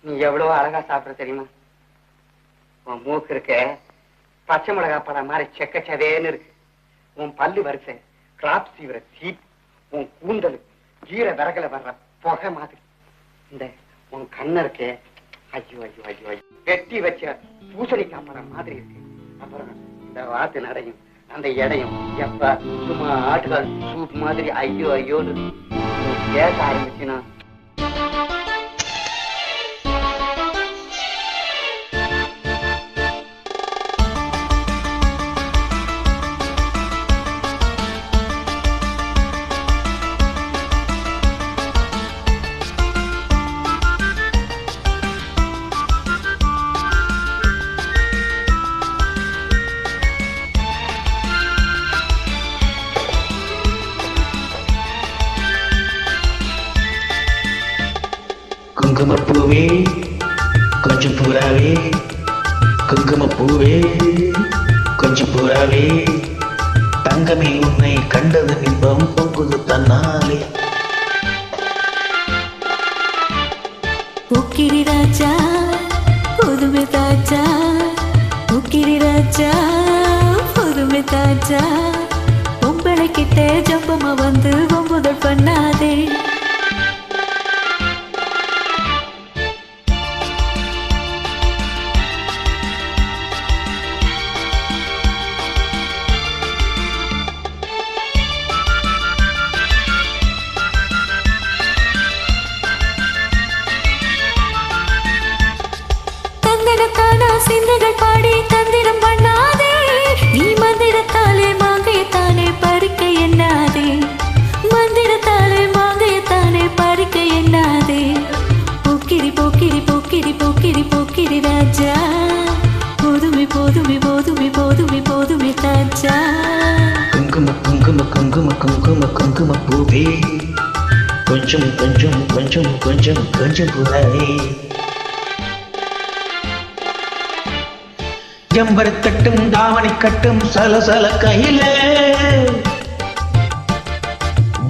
நீ எவ்வளவு அழகா சாப்பிட தெரியுமா? உன் மூக்கு இருக்க பச்சை மிளகா படம் மாதிரி செக்கச்சவேன்னு இருக்கு. உன் பல்லு வரிசை கிராப் சீவர சீப். உன் கூந்தல் கீர விறகுல வர்ற புகை மாதிரி. இந்த உன் கண்ணு இருக்கே, ஐயோ ஐயோ ஐயோ ஐயோ, வெட்டி வச்ச பூசணிக்காய் படம் மாதிரி இருக்கு. அப்புறம் இந்த வாத்து நடையும் அந்த எடையும் எப்ப சும்மா ஆட்டுக்கால் சூப் மாதிரி ஐயோ ஐயோன்னு பேச ஆரம்பிச்சுனா குங்குமப்பூவே கொஞ்சம் பூராவே, குங்குமப்பூவே கொஞ்சம் பூராவே, தங்கமே உன்னை கண்டது இன்பம் பொங்குது தன்னாலே. உக்கிரி ராஜா புதுமை தாஜா, உக்கிரி ராஜா புதுமை தாஜா, பொம்பளை கிட்ட ஜம்பமா வந்து ஒம்புதல் பண்ணாதே. சிந்தைகள் பாடி தந்திரம் பண்ணாதே, நீ மந்திரத்தாலே மாங்கையத்தானே பறிக்க எண்ணாதே, மந்திரத்தாலே மாங்கையத்தானே பறிக்க எண்ணாதே. போக்கிரி போக்கிரி போக்கிரி போக்கிரி போக்கிரி ராஜா, போதுமே போதுமே போதுமே போதுமே போதுமே தாஜா. குங்கும குங்கும குங்கும குங்கும குங்கும பூவே கொஞ்சம் கொஞ்சம் கொஞ்சம் கொஞ்சம் கொஞ்சம் பூராவே, ஜம்பரத்தட்டும் தாவணி கட்டும் சலசல கையிலே,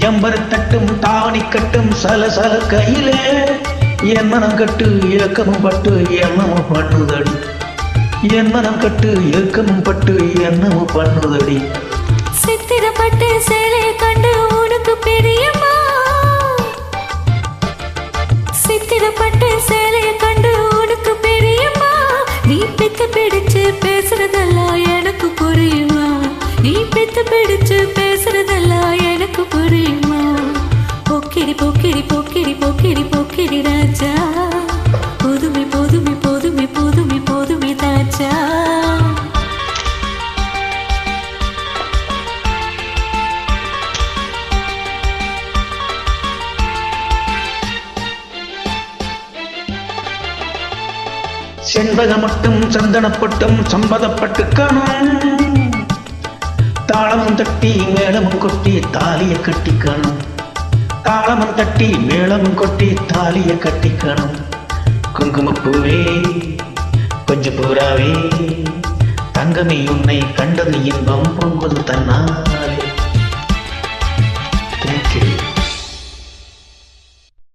ஜம்பரத்தட்டும் தாவணி கட்டும் சலசல கையிலே, என் மனம் கட்டு இலக்கமும் பட்டு எண்ணமும் பண்ணுதடி, என் மனம் கட்டு இலக்கமும் பட்டு எண்ணமும் பண்ணுதடி. சித்திரப்பட்டு சேலையை கண்டு உனக்கு பிரியமா, சித்திரப்பட்டு சேலையை கண்டு உனக்கு பிரியமா, நீ பித்து பிடிச்சு பேசுறதெல்லாம் எனக்கு புரியுமா, நீ பித்து பிடிச்சு பேசுறதெல்லாம் எனக்கு புரியுமா. போக்கிரி போக்கிரி போக்கிரி போக்கிரி போக்கிரி ராஜா, போதுமே போதுமே போதுமே போதுமே போதுமே தாஜா. செண்பக மட்டும் சந்தனப்பட்டும் சம்பதப்பட்டு காணும், தாளமும் தட்டி மேளமும் கொட்டி தாலிய கட்டிக்கணும், தாளமும் தட்டி மேளமும் கொட்டி தாலிய கட்டிக்கணும். குங்குமப்பூவே கொஞ்சம் பூராவே, தங்கமே உன்னை கண்டது இன்பம் பொங்குது தன்னாலே.